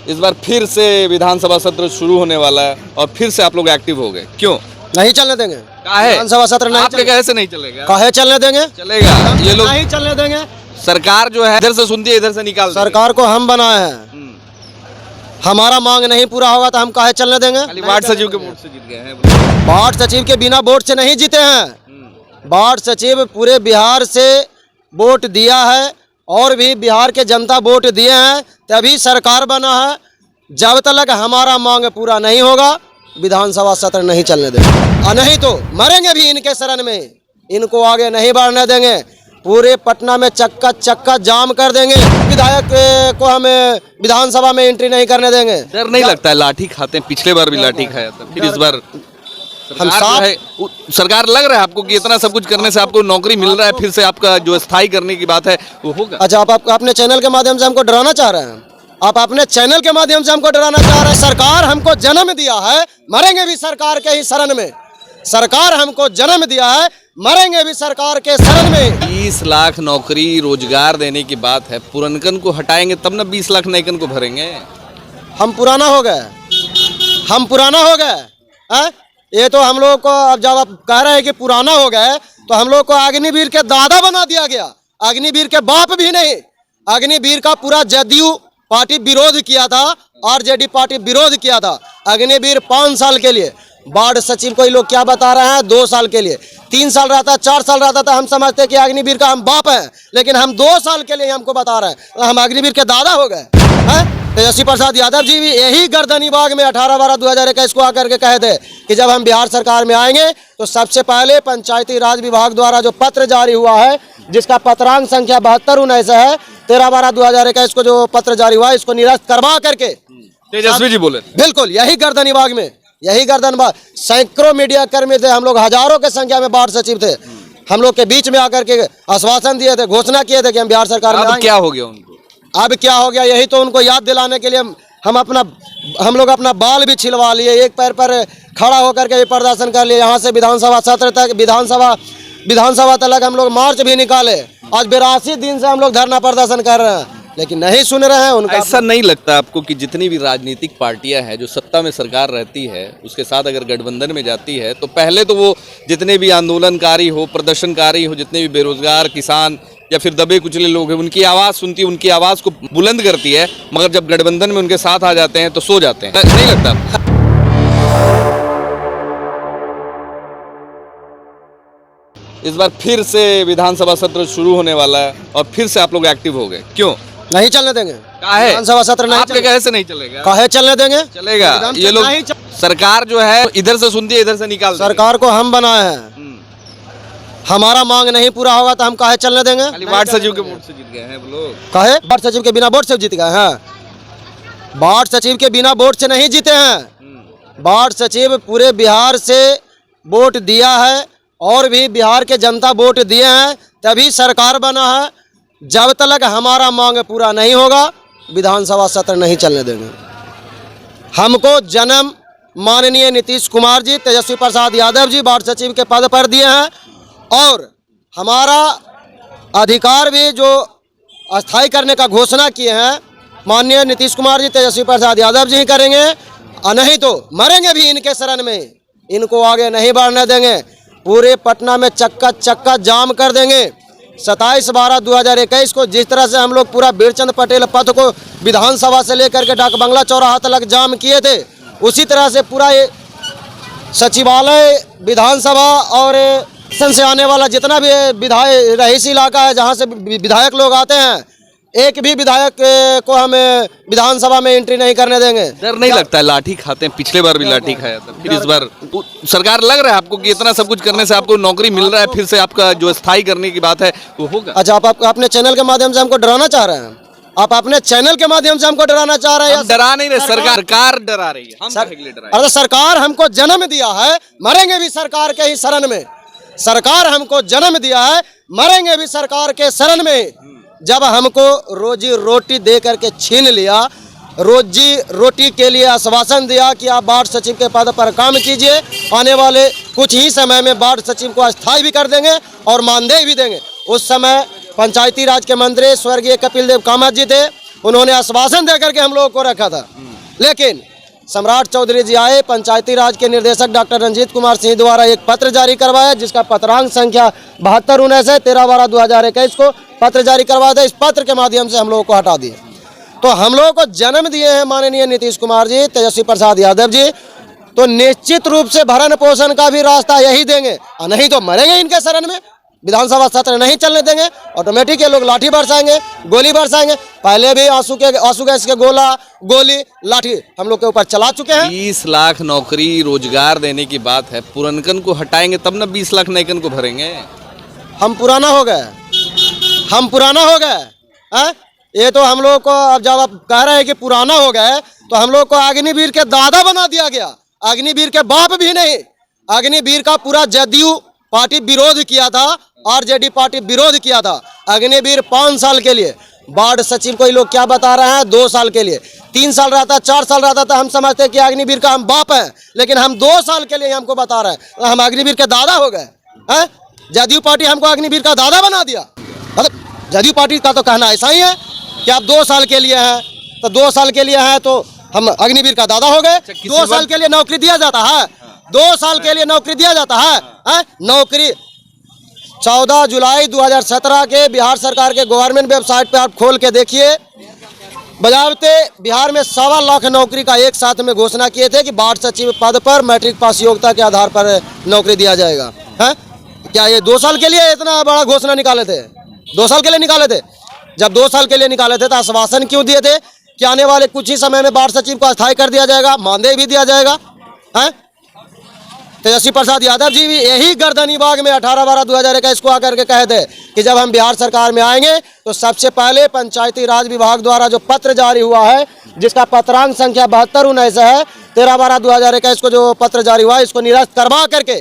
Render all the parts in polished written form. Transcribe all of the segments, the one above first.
इस बार फिर से विधानसभा सत्र शुरू होने वाला है और फिर से आप लोग एक्टिव हो गए, क्यों? नहीं चलने देंगे। काहे? विधानसभा सत्र नहीं आपके कैसे नहीं चलेगा? काहे चलने देंगे? चलेगा। ये लोग नहीं चलने देंगे। सरकार जो है इधर से सुनती है, इधर से निकाल देंगे। सरकार को हम बनाए हैं, हमारा मांग नहीं पूरा होगा तो हम काहे चलने देंगे? खाली वार्ड सचिव के वोट से जीत गए हैं। वार्ड सचिव के बिना वोट से नहीं जीते हैं। वार्ड सचिव पूरे बिहार से वोट दिया है और भी बिहार के जनता वोट दिए हैं, तभी सरकार बना है। जब तक हमारा मांग पूरा नहीं होगा विधानसभा सत्र नहीं चलने देंगे, और नहीं तो मरेंगे भी इनके शरण में। इनको आगे नहीं बढ़ने देंगे। पूरे पटना में चक्का चक्का जाम कर देंगे। विधायक को हमें विधानसभा में एंट्री नहीं करने देंगे। डर नहीं लगता है? लाठी खाते हैं, पिछले बार भी लाठी खाया था, फिर इस बार हम सरकार लग रहा है आपको कि इतना सब कुछ करने से आपको नौकरी मिल रहा है, फिर से आपका जो स्थायी करने की बात है वो होगा? अच्छा, आप अपने चैनल के माध्यम से हमको डराना चाह रहे हैं? आप अपने चैनल के माध्यम से हमको डराना चाह रहे हैं? सरकार हमको जन्म दिया है, मरेंगे भी सरकार के ही शरण में। सरकार हमको जन्म दिया है, मरेंगे भी सरकार के शरण में। 20 लाख नौकरी रोजगार देने की बात है, पुरनकन को हटाएंगे तब ना 20 लाख नयकन को भरेंगे। हम पुराना हो गए, हम पुराना हो गए। ये तो हम लोग को, अब जब आप कह रहे हैं कि पुराना हो गए, तो हम लोग को अग्निवीर के दादा बना दिया गया। अग्निवीर के बाप भी नहीं। अग्निवीर का पूरा जदयू पार्टी विरोध किया था, आरजेडी पार्टी विरोध किया था। अग्निवीर 5 साल के लिए, वार्ड सचिव को ये लोग क्या बता रहे हैं 2 साल के लिए। 3 साल रहता, 4 साल रहता था, हम समझते कि अग्निवीर का हम बाप हैं, लेकिन हम 2 साल के लिए हमको बता रहे हैं हम अग्निवीर के दादा हो गए हैं। तेजस्वी प्रसाद यादव जी भी यही गर्दनीबाग में 18/12/2021 को आकर के कहे थे कि जब हम बिहार सरकार में आएंगे तो सबसे पहले पंचायती राज विभाग द्वारा जो पत्र जारी हुआ है, जिसका पत्रांक संख्या 7219 है, 13/12/2021 को जो पत्र जारी हुआ है, इसको निरस्त करवा करके तेजस्वी जी बोले। बिल्कुल यही गर्दनीबाग में, यही गर्दनीबाग। सैकड़ों मीडिया कर्मी थे, हम लोग हजारों के संख्या में वार्ड सचिव थे, हम लोग के बीच में आकर के आश्वासन दिए थे, घोषणा किए थे कि हम बिहार सरकार में आएंगे। क्या हो गया उनको? अब क्या हो गया, यही तो उनको याद दिलाने के लिए हम लोग अपना बाल भी छिलवा लिए, एक पैर पर खड़ा होकर के भी प्रदर्शन कर लिए। यहाँ से विधानसभा सत्र तक, विधानसभा तक हम लोग मार्च भी निकाले। आज 82 दिन से हम लोग धरना प्रदर्शन कर रहे हैं, लेकिन नहीं सुन रहे हैं उनका। ऐसा नहीं लगता आपको कि जितनी भी राजनीतिक पार्टियां हैं जो सत्ता में सरकार रहती है, उसके साथ अगर गठबंधन में जाती है तो पहले तो वो जितने भी आंदोलनकारी हो, प्रदर्शनकारी हो, जितने भी बेरोजगार, किसान या फिर दबे कुचले लोग हैं, उनकी आवाज़ सुनती है, उनकी आवाज़ को बुलंद करती है, मगर जब गठबंधन में उनके साथ आ जाते हैं तो सो जाते हैं। नहीं लगता? इस बार फिर से विधानसभा सत्र शुरू होने वाला है और फिर से आप लोग एक्टिव हो गए, क्यों? नहीं चलने देंगे। काहे? विधानसभा सत्र नहीं आपके कैसे नहीं चलेगा? काहे चलने देंगे? चलेगा। ये लोग सरकार जो है इधर से सुनती है, इधर से निकाल देंगे। सरकार को हम बनाए हैं, हमारा मांग नहीं पूरा होगा तो हम काहे चलने देंगे? खाली वार्ड सचिव के वोट से जीत गए हैं वो लोग। काहे? वार्ड सचिव के बिना वोट से जीत गए हैं। वार्ड सचिव के बिना वोट से नहीं जीते हैं। वार्ड सचिव पूरे बिहार से वोट दिया है और भी बिहार के जनता वोट दिए हैं, तभी सरकार बना है। जब तक हमारा मांग पूरा नहीं होगा विधानसभा सत्र नहीं चलने देंगे। हमको जन्म माननीय नीतीश कुमार जी, तेजस्वी प्रसाद यादव जी वार्ड सचिव के पद पर दिए हैं, और हमारा अधिकार भी जो अस्थायी करने का घोषणा किए हैं माननीय नीतीश कुमार जी, तेजस्वी प्रसाद यादव जी ही करेंगे, और नहीं तो मरेंगे भी इनके शरण में। इनको आगे नहीं बढ़ने देंगे। पूरे पटना में चक्का चक्का जाम कर देंगे। 27/12/2021 को जिस तरह से हम लोग पूरा बीरचंद पटेल पथ को विधानसभा से लेकर के डाक बंगला चौराहा तक जाम किए थे, उसी तरह से पूरा ये सचिवालय, विधानसभा और से आने वाला जितना भी विधायक रईसी इलाका है, जहाँ से विधायक लोग आते हैं, एक भी विधायक को हमें विधानसभा में एंट्री नहीं करने देंगे। डर नहीं लगता है? लाठी खाते हैं, पिछले बार भी लाठी खाया था, फिर इस बार सरकार लग रहा है आपको कि इतना सब कुछ करने से आपको नौकरी मिल रहा है, फिर से आपका जो स्थायी करने की बात है वो होगा? अच्छा, आप अपने चैनल के माध्यम से हमको डराना चाह रहे हैं? आप अपने चैनल के माध्यम से हमको डराना चाह रहे हैं? डरा नहीं रहे, सरकार डरा रही है। अरे सरकार हमको जन्म दिया है, मरेंगे भी सरकार के ही शरण में। सरकार हमको जन्म दिया है, मरेंगे भी सरकार के शरण में। जब हमको रोजी रोटी दे करके छीन लिया, रोजी रोटी के लिए आश्वासन दिया कि आप वार्ड सचिव के पद पर काम कीजिए, आने वाले कुछ ही समय में वार्ड सचिव को अस्थायी भी कर देंगे और मानदेय भी देंगे। उस समय पंचायती राज के मंत्री स्वर्गीय कपिल देव कामत जी थे, उन्होंने आश्वासन देकर के हम लोगों को रखा था। लेकिन सम्राट चौधरी जी आए, पंचायती राज के निर्देशक डॉक्टर रंजीत कुमार सिंह द्वारा एक पत्र जारी करवाया, जिसका पत्रांक संख्या 7219 है। 13/12/2021 को पत्र जारी करवाया था। इस पत्र के माध्यम से हम लोगों को हटा दिए। तो हम लोगों को जन्म दिए हैं माननीय नीतीश कुमार जी, तेजस्वी प्रसाद यादव जी, तो निश्चित रूप से भरण पोषण का भी रास्ता यही देंगे, और नहीं तो मरेंगे इनके शरण में। विधानसभा सत्र नहीं चलने देंगे, ऑटोमेटिक ये लोग लाठी बरसाएंगे, गोली बरसाएंगे। पहले भी आंसू गैस के गोली लाठी हम लोग के ऊपर चला चुके हैं। 20 लाख नौकरी रोजगार देने की बात है, पुरनकन को हटाएंगे तब ना 20 लाख नैकन को भरेंगे। हम पुराना हो गए, हम पुराना हो गए हैं? ये तो हम लोग को अब जब आप कह रहे हैं कि पुराना हो गए, तो हम लोग को अग्निवीर के दादा बना दिया गया। अग्निवीर के बाप भी नहीं। अग्निवीर का पूरा जदयू पार्टी विरोध किया था, आरजेडी पार्टी विरोध किया था। अग्निवीर 5 साल के लिए, वार्ड सचिव को ये लोग क्या बता रहे हैं, 2 साल के लिए, 3 साल रहता, 4 साल रहता तो हम समझते कि अग्निवीर का हम बाप है। लेकिन हम 2 साल के लिए हमको बता रहे हैं, हम अग्निवीर के दादा हो गए हैं। जदयू पार्टी हमको अग्निवीर का दादा बना दिया। मतलब जदयू पार्टी का तो कहना ऐसा ही है कि आप 2 साल के लिए हैं, तो 2 साल के लिए हैं तो हम अग्निवीर का दादा हो गए। 2 साल के लिए नौकरी दिया जाता है, 2 साल के लिए नौकरी दिया जाता है। नौकरी 14 जुलाई 2017 के बिहार सरकार के गवर्नमेंट वेबसाइट पे आप खोल के देखिए, बजावते बिहार में 1.25 लाख नौकरी का एक साथ में घोषणा किए थे कि वार्ड सचिव पद पर मैट्रिक पास योग्यता के आधार पर नौकरी दिया जाएगा। है क्या ये 2 साल के लिए इतना बड़ा घोषणा निकाले थे? 2 साल के लिए निकाले थे। जब 2 साल के लिए निकाले थे तो आश्वासन क्यों दिए थे कि आने वाले कुछ ही समय में वार्ड सचिव को अस्थायी कर दिया जाएगा, मानदेय भी दिया जाएगा? है तेजस्वी प्रसाद यादव जी भी यही गर्दनीबाग में 18/12/2021 को आकर के कहे थे कि जब हम बिहार सरकार में आएंगे तो सबसे पहले पंचायती राज विभाग द्वारा जो पत्र जारी हुआ है, जिसका पत्रांक संख्या 7219 है, 13/12/2021 को जो पत्र जारी हुआ है, इसको निरस्त करवा करके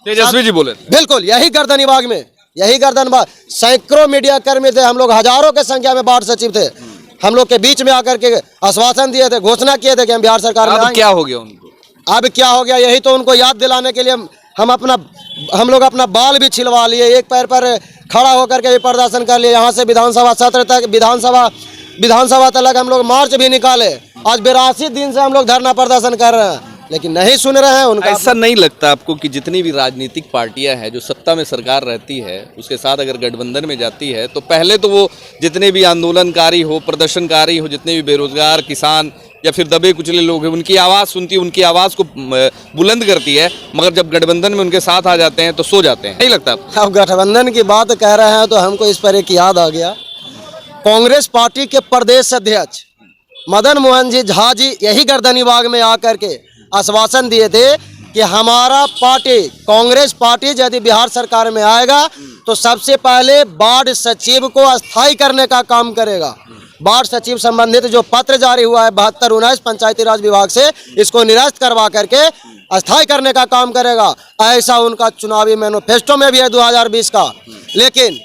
तेजस्वी जी बोले थे। बिल्कुल यही गर्दनीबाग में, यही गर्दनीबाग, सैकड़ों मीडिया कर्मी थे, हम लोग हजारों के संख्या में वार्ड सचिव थे, हम लोग के बीच में आकर के आश्वासन दिए थे, घोषणा किए थे कि हम बिहार सरकार में आएंगे। क्या हो गया उनको? अब क्या हो गया, यही तो उनको याद दिलाने के लिए हम लोग अपना बाल भी छिलवा लिए, एक पैर पर खड़ा होकर के भी प्रदर्शन कर लिए। यहाँ से विधानसभा सत्र तक, विधानसभा तक हम लोग मार्च भी निकाले। आज 82 दिन से हम लोग धरना प्रदर्शन कर रहे हैं, लेकिन नहीं सुन रहे हैं उनका। ऐसा नहीं लगता आपको कि जितनी भी राजनीतिक पार्टियां हैं जो सत्ता में सरकार रहती है, उसके साथ अगर गठबंधन में जाती है, तो पहले तो वो जितने भी आंदोलनकारी हो, प्रदर्शनकारी हो, जितने भी बेरोजगार, किसान या फिर दबे कुचले लोग हैं, उनकी आवाज़ सुनती है, उनकी आवाज़ को बुलंद करती है, मगर जब गठबंधन में उनके साथ आ जाते हैं तो सो जाते हैं। नहीं लगता आपको? अब गठबंधन की बात कह रहे हैं तो हमको इस पर एक याद आ गया। कांग्रेस पार्टी के प्रदेश अध्यक्ष मदन मोहन जी झा जी यही गर्दनीबाग में आकर के आश्वासन दिए थे कि हमारा पार्टी, कांग्रेस पार्टी यदि बिहार सरकार में आएगा तो सबसे पहले वार्ड सचिव को अस्थायी करने का काम करेगा। वार्ड सचिव संबंधित जो पत्र जारी हुआ है 7219 पंचायती राज विभाग से, इसको निरस्त करवा करके अस्थायी करने का काम करेगा। ऐसा उनका चुनावी मैनिफेस्टो में भी है 2020 का। लेकिन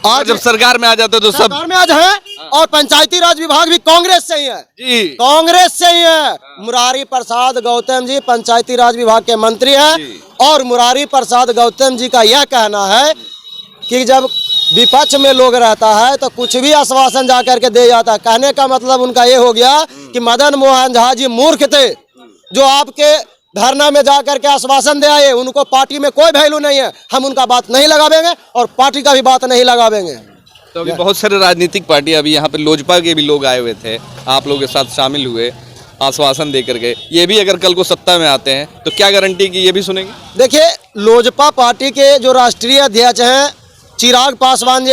आज जब सरकार में आ जाते तो सब सरकार में आज है, और पंचायती राज विभाग भी कांग्रेस से ही है जी, कांग्रेस से ही है। मुरारी प्रसाद गौतम जी पंचायती राज विभाग के मंत्री हैं, और मुरारी प्रसाद गौतम जी का यह कहना है कि जब विपक्ष में लोग रहता है तो कुछ भी आश्वासन जा करके दे जाता है। कहने का मतलब उनका ये हो गया कि मदन मोहन झा जी मूर्ख थे, जो आपके धरना में जा करके आश्वासन दे आए, उनको पार्टी में कोई वैल्यू नहीं है, हम उनका बात नहीं लगावेंगे और पार्टी का भी बात नहीं लगावेंगे। तो अभी बहुत सारे राजनीतिक पार्टी, अभी यहाँ पे लोजपा के भी लोग आए हुए थे, आप लोगों के साथ शामिल हुए आश्वासन दे करके, ये भी अगर कल को सत्ता में आते हैं तो क्या गारंटी कि ये भी सुनेंगे? देखिए, लोजपा पार्टी के जो राष्ट्रीय अध्यक्ष हैं चिराग पासवान जी,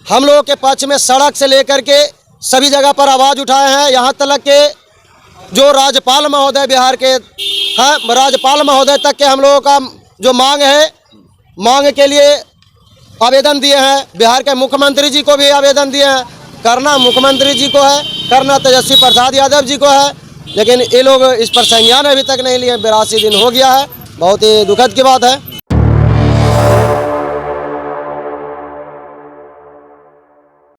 हम लोगों के पक्ष में सड़क से लेकर के सभी जगह पर आवाज़ उठाए हैं। यहाँ तक के जो राज्यपाल महोदय बिहार के हैं, राज्यपाल महोदय तक के हम लोगों का जो मांग है, मांग के लिए आवेदन दिए हैं। बिहार के मुख्यमंत्री जी को भी आवेदन दिए हैं। करना मुख्यमंत्री जी को है, करना तेजस्वी प्रसाद यादव जी को है, लेकिन ये लोग इस पर संज्ञान अभी तक नहीं लिए। 82 दिन हो गया है, बहुत ही दुखद की बात है।